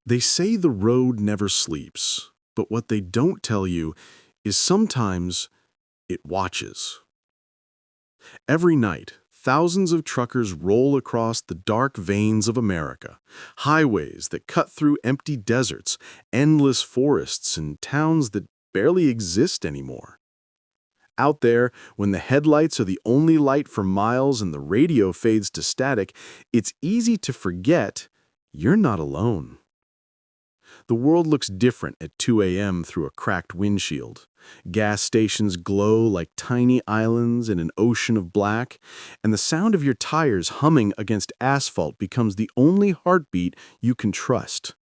They say the road never sleeps, but what they don't tell you is sometimes it watches. Every night, thousands of truckers roll across the dark veins of America, highways that cut through empty deserts, endless forests, and towns that barely exist anymore. Out there, when the headlights are the only light for miles and the radio fades to static, it's easy to forget you're not alone. The world looks different at 2 a.m. through a cracked windshield. Gas stations glow like tiny islands in an ocean of black, and the sound of your tires humming against asphalt becomes the only heartbeat you can trust.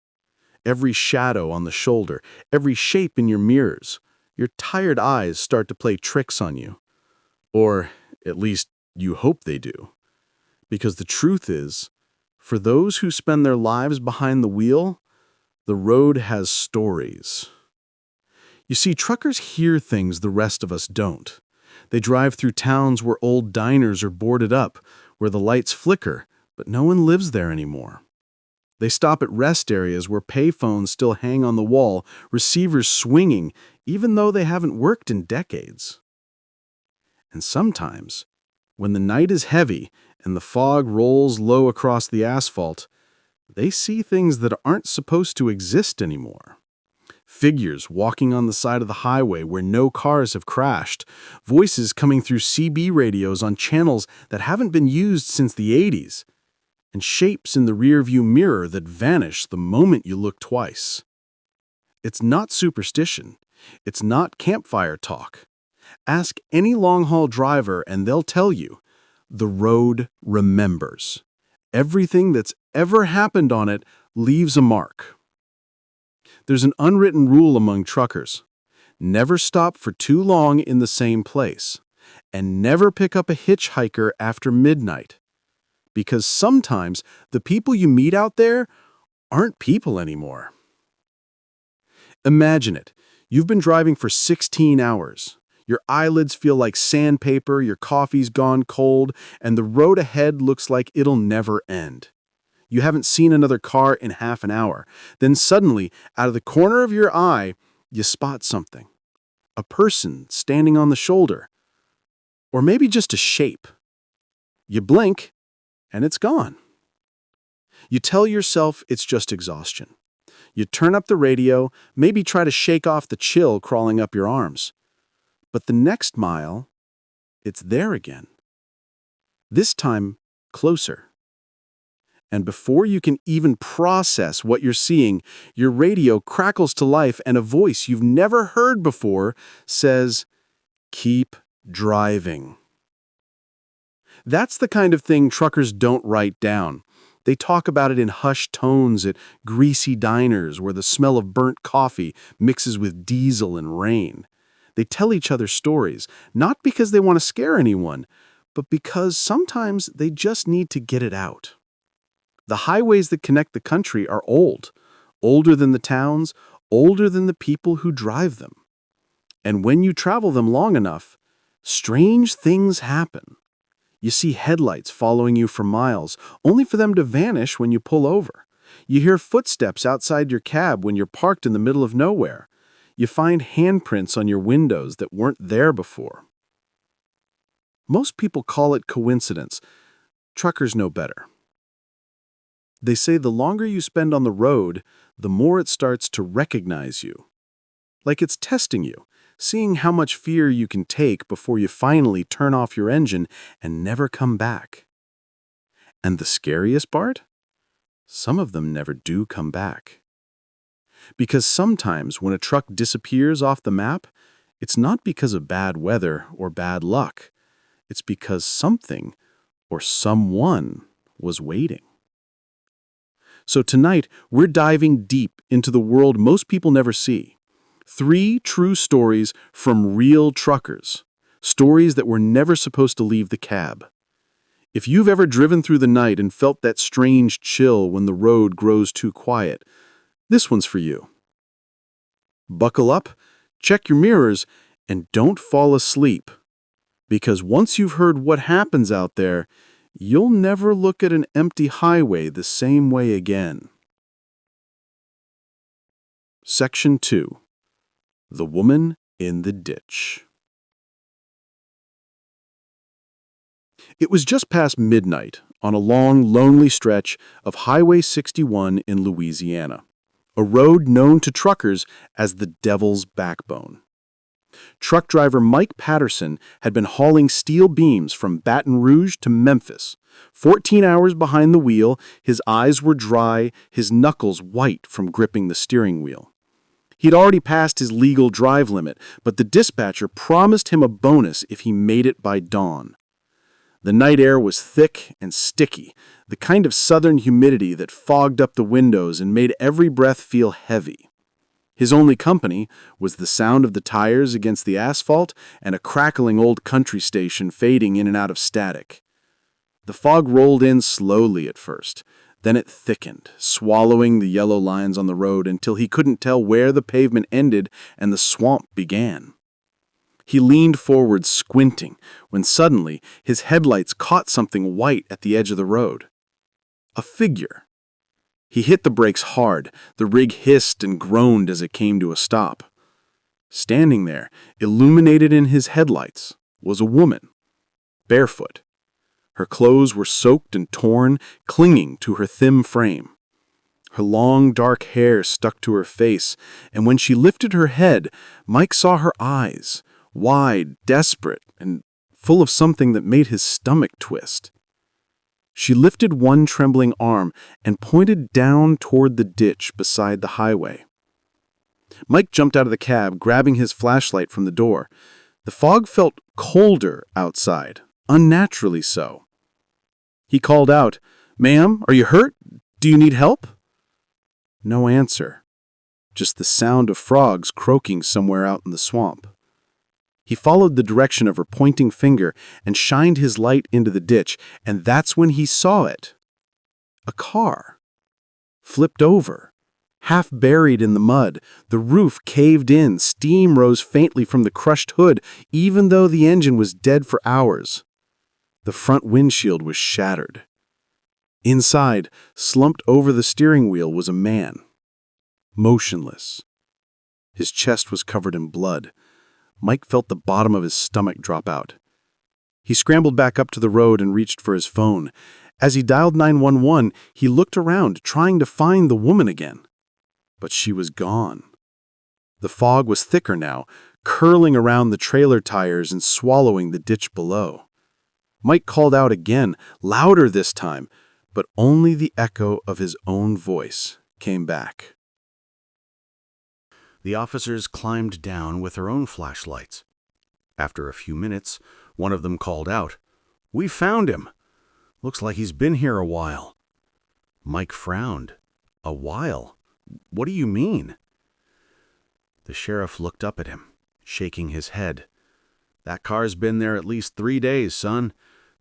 Every shadow on the shoulder, every shape in your mirrors, your tired eyes start to play tricks on you. Or at least you hope they do. Because the truth is, for those who spend their lives behind the wheel, the road has stories. You see, truckers hear things the rest of us don't. They drive through towns where old diners are boarded up, where the lights flicker, but no one lives there anymore. They stop at rest areas where payphones still hang on the wall, receivers swinging, even though they haven't worked in decades. And sometimes, when the night is heavy and the fog rolls low across the asphalt, they see things that aren't supposed to exist anymore. Figures walking on the side of the highway where no cars have crashed, voices coming through CB radios on channels that haven't been used since the 80s, and shapes in the rearview mirror that vanish the moment you look twice. It's not superstition. It's not campfire talk. Ask any long-haul driver and they'll tell you, the road remembers. Everything that's ever happened on it leaves a mark. There's an unwritten rule among truckers. Never stop for too long in the same place, and never pick up a hitchhiker after midnight. Because sometimes the people you meet out there aren't people anymore. Imagine it. You've been driving for 16 hours. Your eyelids feel like sandpaper, your coffee's gone cold, and the road ahead looks like it'll never end. You haven't seen another car in half an hour. Then suddenly, out of the corner of your eye, you spot something. A person standing on the shoulder. Or maybe just a shape. You blink, and it's gone. You tell yourself it's just exhaustion. You turn up the radio, maybe try to shake off the chill crawling up your arms. But the next mile, it's there again. This time, closer. And before you can even process what you're seeing, your radio crackles to life and a voice you've never heard before says, "Keep driving." That's the kind of thing truckers don't write down. They talk about it in hushed tones at greasy diners where the smell of burnt coffee mixes with diesel and rain. They tell each other stories, not because they want to scare anyone, but because sometimes they just need to get it out. The highways that connect the country are old, older than the towns, older than the people who drive them. And when you travel them long enough, strange things happen. You see headlights following you for miles, only for them to vanish when you pull over. You hear footsteps outside your cab when you're parked in the middle of nowhere. You find handprints on your windows that weren't there before. Most people call it coincidence. Truckers know better. They say the longer you spend on the road, the more it starts to recognize you. Like it's testing you, seeing how much fear you can take before you finally turn off your engine and never come back. And the scariest part? Some of them never do come back. Because sometimes when a truck disappears off the map, it's not because of bad weather or bad luck. It's because something or someone was waiting. So tonight, we're diving deep into the world most people never see. 3 true stories from real truckers. Stories that were never supposed to leave the cab. If you've ever driven through the night and felt that strange chill when the road grows too quiet, this one's for you. Buckle up, check your mirrors, and don't fall asleep. Because once you've heard what happens out there, you'll never look at an empty highway the same way again. Section 2. The Woman in the Ditch. It was just past midnight on a long, lonely stretch of Highway 61 in Louisiana, a road known to truckers as the Devil's Backbone. Truck driver Mike Patterson had been hauling steel beams from Baton Rouge to Memphis. 14 hours behind the wheel, his eyes were dry, his knuckles white from gripping the steering wheel. He'd already passed his legal drive limit, but the dispatcher promised him a bonus if he made it by dawn. The night air was thick and sticky, the kind of southern humidity that fogged up the windows and made every breath feel heavy. His only company was the sound of the tires against the asphalt and a crackling old country station fading in and out of static. The fog rolled in slowly at first. Then it thickened, swallowing the yellow lines on the road until he couldn't tell where the pavement ended and the swamp began. He leaned forward, squinting, when suddenly his headlights caught something white at the edge of the road. A figure. He hit the brakes hard. The rig hissed and groaned as it came to a stop. Standing there, illuminated in his headlights, was a woman, barefoot. Her clothes were soaked and torn, clinging to her thin frame. Her long, dark hair stuck to her face, and when she lifted her head, Mike saw her eyes, wide, desperate, and full of something that made his stomach twist. She lifted one trembling arm and pointed down toward the ditch beside the highway. Mike jumped out of the cab, grabbing his flashlight from the door. The fog felt colder outside, unnaturally so. He called out, "Ma'am, are you hurt? Do you need help?" No answer. Just the sound of frogs croaking somewhere out in the swamp. He followed the direction of her pointing finger and shined his light into the ditch, and that's when he saw it. A car. Flipped over. Half buried in the mud, the roof caved in, steam rose faintly from the crushed hood, even though the engine was dead for hours. The front windshield was shattered. Inside, slumped over the steering wheel, was a man. Motionless. His chest was covered in blood. Mike felt the bottom of his stomach drop out. He scrambled back up to the road and reached for his phone. As he dialed 911, he looked around, trying to find the woman again. But she was gone. The fog was thicker now, curling around the trailer tires and swallowing the ditch below. Mike called out again, louder this time, but only the echo of his own voice came back. The officers climbed down with their own flashlights. After a few minutes, one of them called out, "We found him. Looks like he's been here a while." Mike frowned. "A while? What do you mean?" The sheriff looked up at him, shaking his head. "That car's been there at least 3 days, son.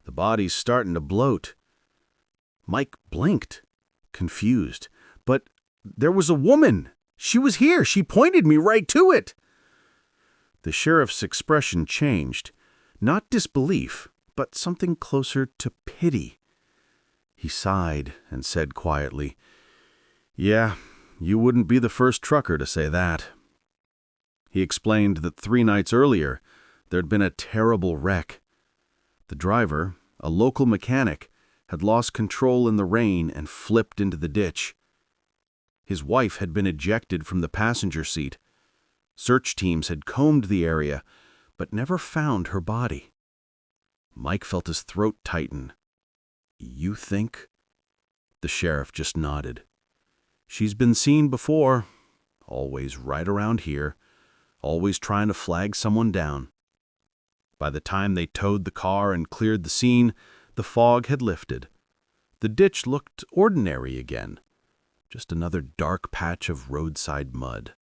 The body's starting to bloat." Mike blinked, confused. "But there was a woman. She was here. She pointed me right to it." The sheriff's expression changed. Not disbelief, but something closer to pity. He sighed and said quietly, "Yeah, you wouldn't be the first trucker to say that." He explained that 3 nights earlier, there'd been a terrible wreck. The driver, a local mechanic, had lost control in the rain and flipped into the ditch. His wife had been ejected from the passenger seat. Search teams had combed the area, but never found her body. Mike felt his throat tighten. "You think?" The sheriff just nodded. "She's been seen before. Always right around here. Always trying to flag someone down." By the time they towed the car and cleared the scene, the fog had lifted. The ditch looked ordinary again. Just another dark patch of roadside mud.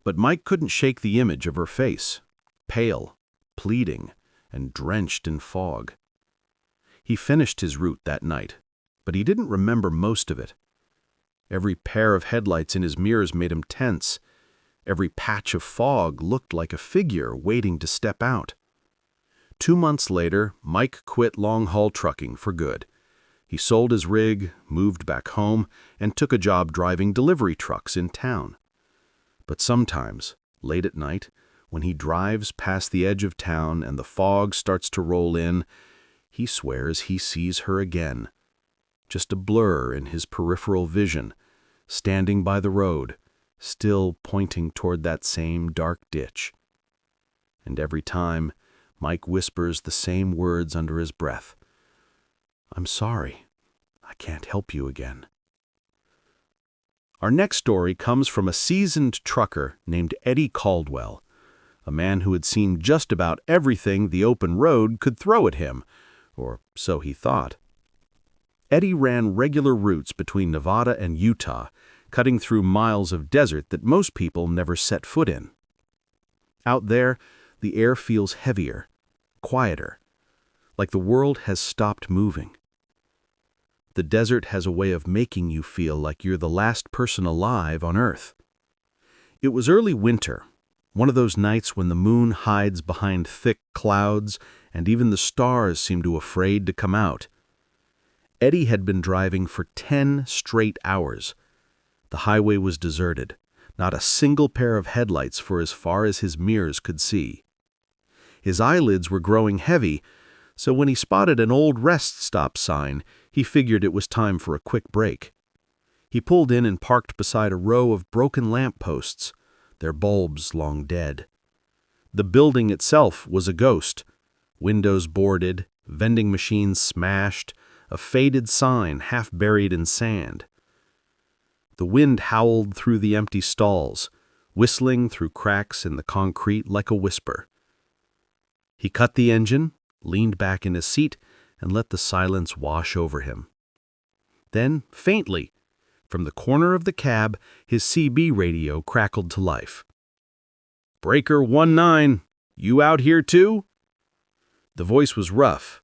But Mike couldn't shake the image of her face, pale, pleading, and drenched in fog. He finished his route that night, but he didn't remember most of it. Every pair of headlights in his mirrors made him tense. Every patch of fog looked like a figure waiting to step out. 2 months later, Mike quit long-haul trucking for good. He sold his rig, moved back home, and took a job driving delivery trucks in town. But sometimes, late at night, when he drives past the edge of town and the fog starts to roll in, he swears he sees her again. Just a blur in his peripheral vision, standing by the road, still pointing toward that same dark ditch. And every time, Mike whispers the same words under his breath. "I'm sorry. I can't help you again." Our next story comes from a seasoned trucker named Eddie Caldwell, a man who had seen just about everything the open road could throw at him, or so he thought. Eddie ran regular routes between Nevada and Utah, cutting through miles of desert that most people never set foot in. Out there, the air feels heavier, quieter, like the world has stopped moving. The desert has a way of making you feel like you're the last person alive on Earth. It was early winter, one of those nights when the moon hides behind thick clouds and even the stars seem too afraid to come out. Eddie had been driving for 10 straight hours. The highway was deserted, not a single pair of headlights for as far as his mirrors could see. His eyelids were growing heavy, so when he spotted an old rest stop sign, he figured it was time for a quick break. He pulled in and parked beside a row of broken lampposts, their bulbs long dead. The building itself was a ghost, windows boarded, vending machines smashed, a faded sign half buried in sand. The wind howled through the empty stalls, whistling through cracks in the concrete like a whisper. He cut the engine, leaned back in his seat, and let the silence wash over him. Then, faintly, from the corner of the cab, his CB radio crackled to life. "Breaker 19, you out here too?" The voice was rough,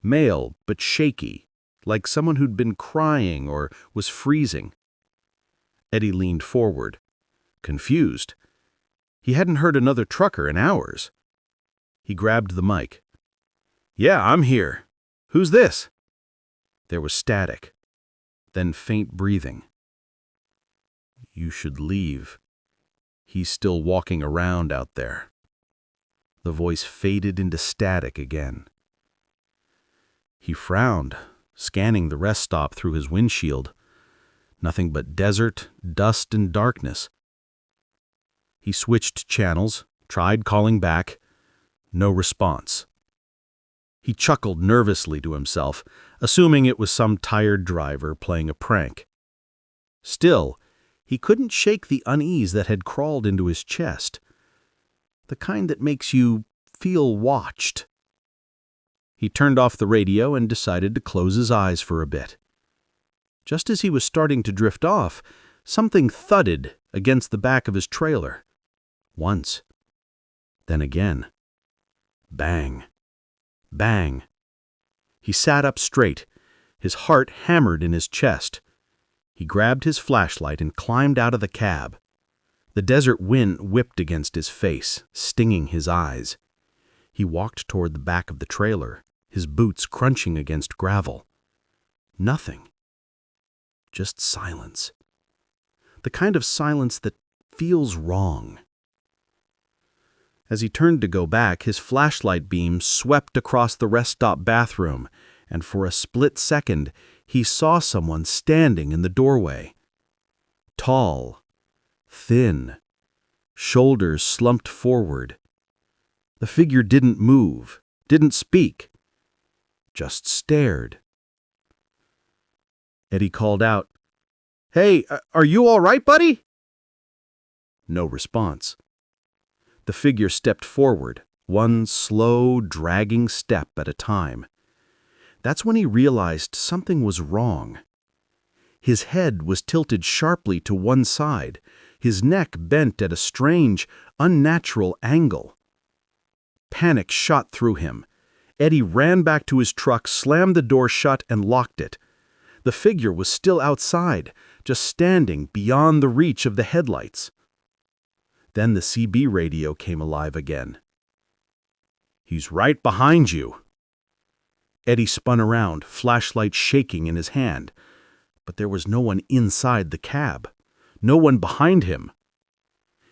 male but shaky, like someone who'd been crying or was freezing. Eddie leaned forward, confused. He hadn't heard another trucker in hours. He grabbed the mic. "Yeah, I'm here. Who's this?" There was static, then faint breathing. "You should leave. He's still walking around out there." The voice faded into static again. He frowned, scanning the rest stop through his windshield. Nothing but desert, dust, and darkness. He switched channels, tried calling back. No response. He chuckled nervously to himself, assuming it was some tired driver playing a prank. Still, he couldn't shake the unease that had crawled into his chest. The kind that makes you feel watched. He turned off the radio and decided to close his eyes for a bit. Just as he was starting to drift off, something thudded against the back of his trailer. Once. Then again. Bang. Bang. He sat up straight, his heart hammered in his chest. He grabbed his flashlight and climbed out of the cab. The desert wind whipped against his face, stinging his eyes. He walked toward the back of the trailer, his boots crunching against gravel. Nothing. Just silence. The kind of silence that feels wrong. As he turned to go back, his flashlight beam swept across the rest stop bathroom, and for a split second, he saw someone standing in the doorway. Tall, thin, shoulders slumped forward. The figure didn't move, didn't speak, just stared. Eddie called out, "Hey, are you all right, buddy?" No response. The figure stepped forward, one slow, dragging step at a time. That's when he realized something was wrong. His head was tilted sharply to one side, his neck bent at a strange, unnatural angle. Panic shot through him. Eddie ran back to his truck, slammed the door shut, and locked it. The figure was still outside, just standing beyond the reach of the headlights. Then the CB radio came alive again. "He's right behind you." Eddie spun around, flashlight shaking in his hand. But there was no one inside the cab. No one behind him.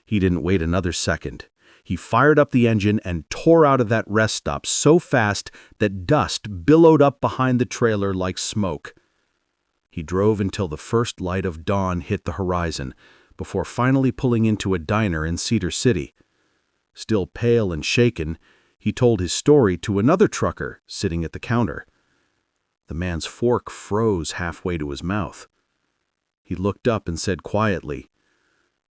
He didn't wait another second. He fired up the engine and tore out of that rest stop so fast that dust billowed up behind the trailer like smoke. He drove until the first light of dawn hit the horizon, before finally pulling into a diner in Cedar City. Still pale and shaken, he told his story to another trucker sitting at the counter. The man's fork froze halfway to his mouth. He looked up and said quietly,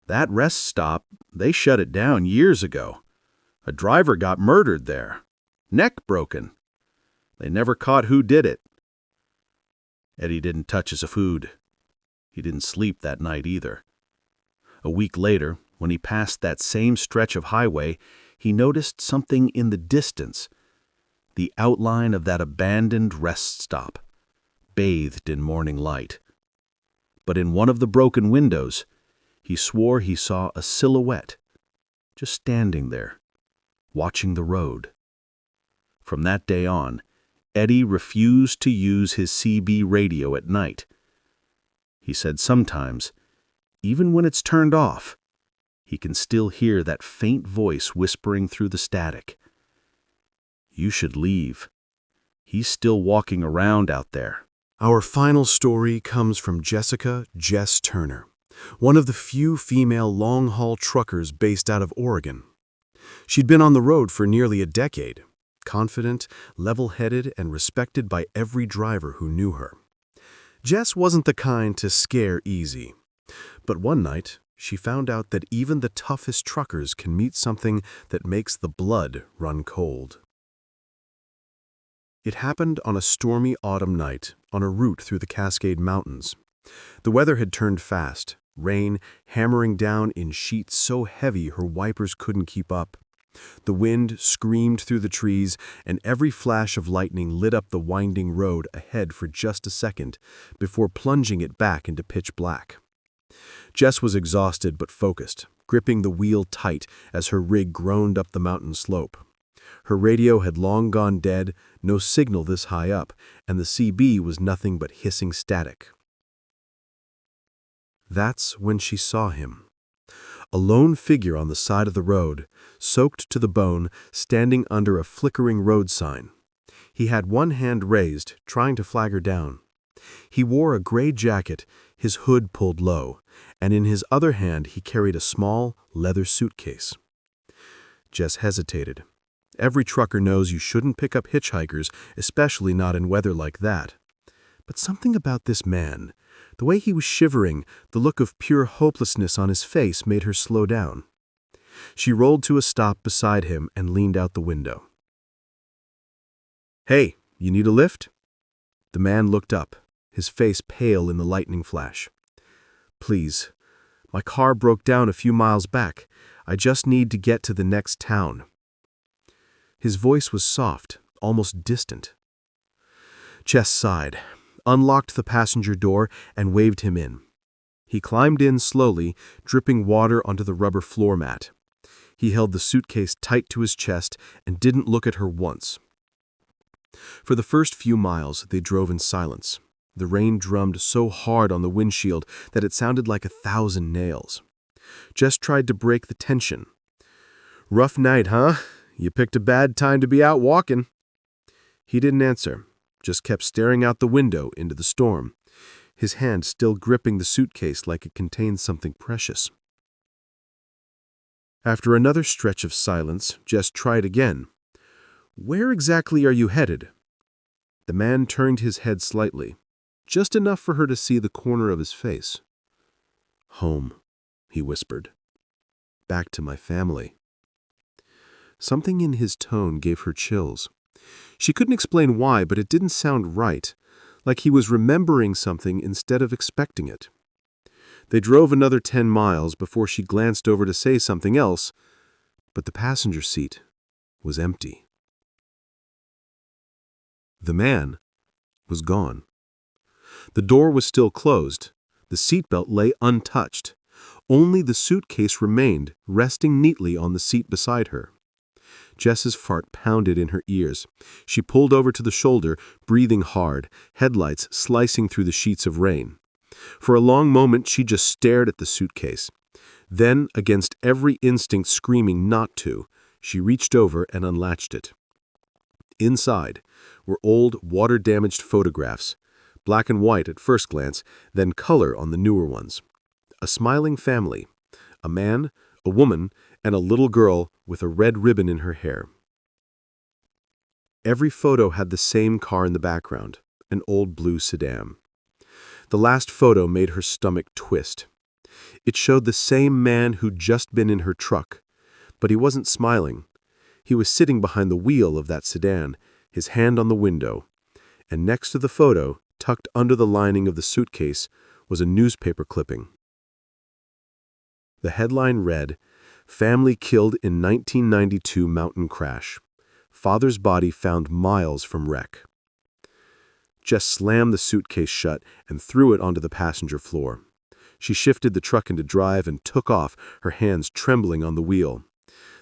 "That rest stop, they shut it down years ago. A driver got murdered there. Neck broken. They never caught who did it." Eddie didn't touch his food. He didn't sleep that night either. A week later, when he passed that same stretch of highway, he noticed something in the distance. The outline of that abandoned rest stop, bathed in morning light. But in one of the broken windows, he swore he saw a silhouette, just standing there, watching the road. From that day on, Eddie refused to use his CB radio at night. He said sometimes, even when it's turned off, he can still hear that faint voice whispering through the static. "You should leave. He's still walking around out there." Our final story comes from Jess Turner, one of the few female long-haul truckers based out of Oregon. She'd been on the road for nearly a decade, confident, level-headed, and respected by every driver who knew her. Jess wasn't the kind to scare easy. But one night, she found out that even the toughest truckers can meet something that makes the blood run cold. It happened on a stormy autumn night on a route through the Cascade Mountains. The weather had turned fast, rain hammering down in sheets so heavy her wipers couldn't keep up. The wind screamed through the trees, and every flash of lightning lit up the winding road ahead for just a second before plunging it back into pitch black. Jess was exhausted but focused, gripping the wheel tight as her rig groaned up the mountain slope. Her radio had long gone dead, no signal this high up, and the CB was nothing but hissing static. That's when she saw him. A lone figure on the side of the road, soaked to the bone, standing under a flickering road sign. He had one hand raised, trying to flag her down. He wore a gray jacket, his hood pulled low, and in his other hand he carried a small, leather suitcase. Jess hesitated. Every trucker knows you shouldn't pick up hitchhikers, especially not in weather like that. But something about this man, the way he was shivering, the look of pure hopelessness on his face made her slow down. She rolled to a stop beside him and leaned out the window. "Hey, you need a lift?" The man looked up, his face pale in the lightning flash. "Please, my car broke down a few miles back. I just need to get to the next town." His voice was soft, almost distant. Jess sighed, unlocked the passenger door, and waved him in. He climbed in slowly, dripping water onto the rubber floor mat. He held the suitcase tight to his chest and didn't look at her once. For the first few miles, they drove in silence. The rain drummed so hard on the windshield that it sounded like 1,000 nails. Jess tried to break the tension. "Rough night, huh? You picked a bad time to be out walking." He didn't answer, just kept staring out the window into the storm, his hand still gripping the suitcase like it contained something precious. After another stretch of silence, Jess tried again. "Where exactly are you headed?" The man turned his head slightly, just enough for her to see the corner of his face. "Home," he whispered. "Back to my family." Something in his tone gave her chills. She couldn't explain why, but it didn't sound right, like he was remembering something instead of expecting it. They drove another 10 miles before she glanced over to say something else, but the passenger seat was empty. The man was gone. The door was still closed. The seatbelt lay untouched. Only the suitcase remained, resting neatly on the seat beside her. Jess's fart pounded in her ears. She pulled over to the shoulder, breathing hard, headlights slicing through the sheets of rain. For a long moment, she just stared at the suitcase. Then, against every instinct screaming not to, she reached over and unlatched it. Inside were old, water-damaged photographs, black and white at first glance, then color on the newer ones. A smiling family, a man, a woman, and a little girl with a red ribbon in her hair. Every photo had the same car in the background, an old blue sedan. The last photo made her stomach twist. It showed the same man who'd just been in her truck, but he wasn't smiling. He was sitting behind the wheel of that sedan, his hand on the window, and next to the photo, tucked under the lining of the suitcase, was a newspaper clipping. The headline read, "Family killed in 1992 mountain crash. Father's body found miles from wreck." Jess slammed the suitcase shut and threw it onto the passenger floor. She shifted the truck into drive and took off, her hands trembling on the wheel.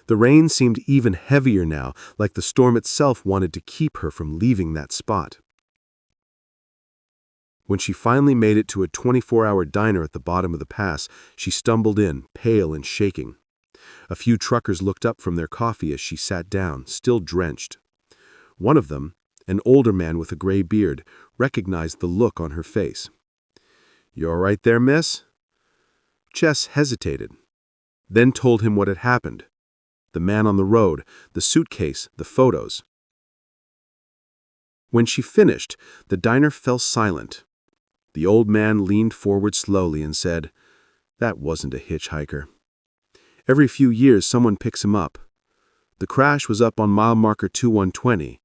The rain seemed even heavier now, like the storm itself wanted to keep her from leaving that spot. When she finally made it to a 24-hour diner at the bottom of the pass, she stumbled in, pale and shaking. A few truckers looked up from their coffee as she sat down, still drenched. One of them, an older man with a gray beard, recognized the look on her face. "You all right there, miss?" Jess hesitated, then told him what had happened. The man on the road, the suitcase, the photos. When she finished, the diner fell silent. The old man leaned forward slowly and said, "That wasn't a hitchhiker. Every few years someone picks him up. The crash was up on mile marker 2120.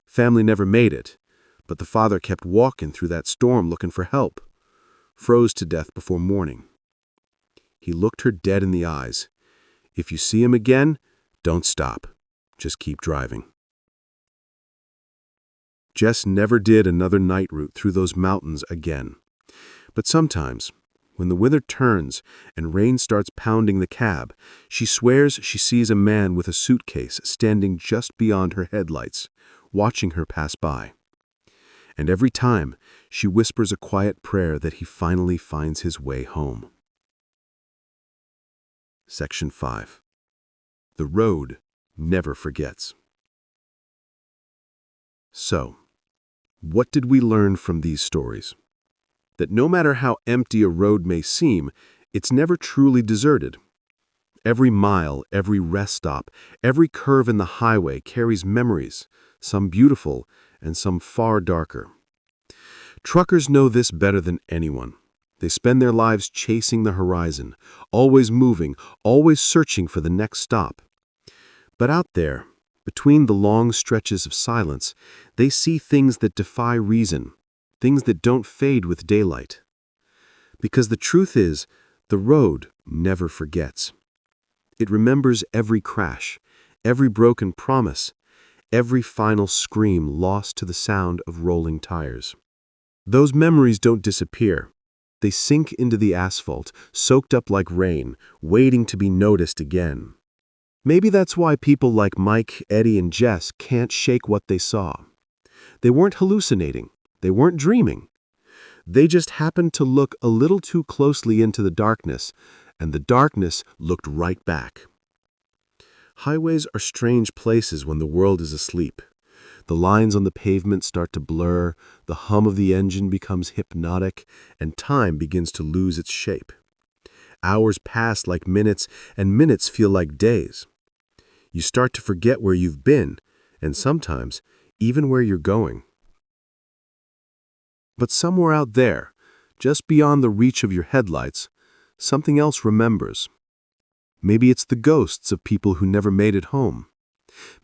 Family never made it, but the father kept walking through that storm looking for help. Froze to death before morning." He looked her dead in the eyes. "If you see him again, don't stop. Just keep driving." Jess never did another night route through those mountains again. But sometimes, when the weather turns and rain starts pounding the cab, she swears she sees a man with a suitcase standing just beyond her headlights, watching her pass by. And every time, she whispers a quiet prayer that he finally finds his way home. Section 5. The road never forgets. So, what did we learn from these stories? That no matter how empty a road may seem, it's never truly deserted. Every mile, every rest stop, every curve in the highway carries memories, some beautiful and some far darker. Truckers know this better than anyone. They spend their lives chasing the horizon, always moving, always searching for the next stop. But out there, between the long stretches of silence, they see things that defy reason, things that don't fade with daylight. Because the truth is, the road never forgets. It remembers every crash, every broken promise, every final scream lost to the sound of rolling tires. Those memories don't disappear. They sink into the asphalt, soaked up like rain, waiting to be noticed again. Maybe that's why people like Mike, Eddie, and Jess can't shake what they saw. They weren't hallucinating. They weren't dreaming. They just happened to look a little too closely into the darkness, and the darkness looked right back. Highways are strange places when the world is asleep. The lines on the pavement start to blur, the hum of the engine becomes hypnotic, and time begins to lose its shape. Hours pass like minutes, and minutes feel like days. You start to forget where you've been, and sometimes even where you're going. But somewhere out there, just beyond the reach of your headlights, something else remembers. Maybe it's the ghosts of people who never made it home.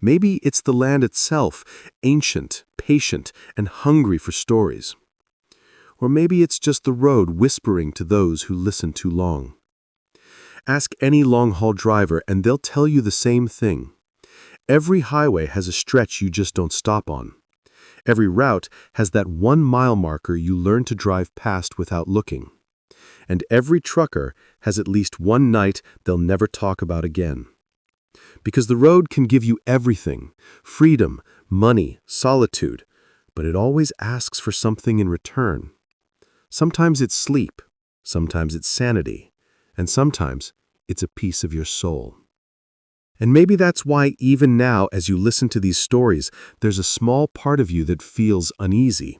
Maybe it's the land itself, ancient, patient, and hungry for stories. Or maybe it's just the road whispering to those who listen too long. Ask any long-haul driver and they'll tell you the same thing. Every highway has a stretch you just don't stop on. Every route has that 1 mile marker you learn to drive past without looking. And every trucker has at least one night they'll never talk about again. Because the road can give you everything, freedom, money, solitude, but it always asks for something in return. Sometimes it's sleep, sometimes it's sanity, and sometimes it's a piece of your soul. And maybe that's why even now, as you listen to these stories, there's a small part of you that feels uneasy.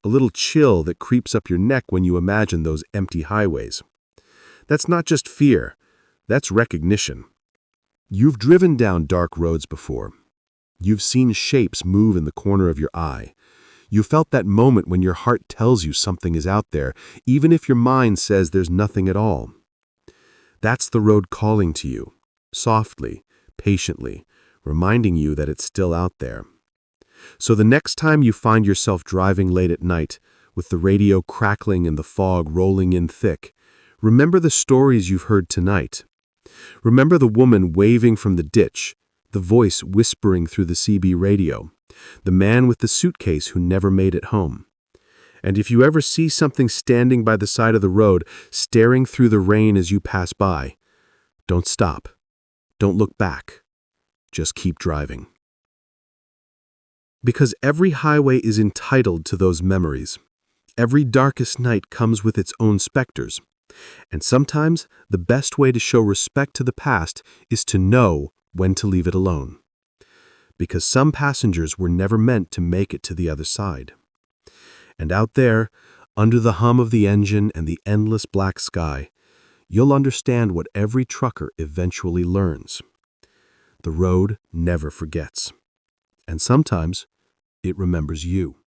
A little chill that creeps up your neck when you imagine those empty highways. That's not just fear, that's recognition. You've driven down dark roads before. You've seen shapes move in the corner of your eye. You felt that moment when your heart tells you something is out there, even if your mind says there's nothing at all. That's the road calling to you, softly, patiently, reminding you that it's still out there. So the next time you find yourself driving late at night, with the radio crackling and the fog rolling in thick, remember the stories you've heard tonight. Remember the woman waving from the ditch, the voice whispering through the CB radio, the man with the suitcase who never made it home. And if you ever see something standing by the side of the road, staring through the rain as you pass by, don't stop. Don't look back. Just keep driving. Because every highway is entitled to those memories. Every darkest night comes with its own specters. And sometimes the best way to show respect to the past is to know when to leave it alone. Because some passengers were never meant to make it to the other side. And out there, under the hum of the engine and the endless black sky, you'll understand what every trucker eventually learns. The road never forgets. And sometimes it remembers you.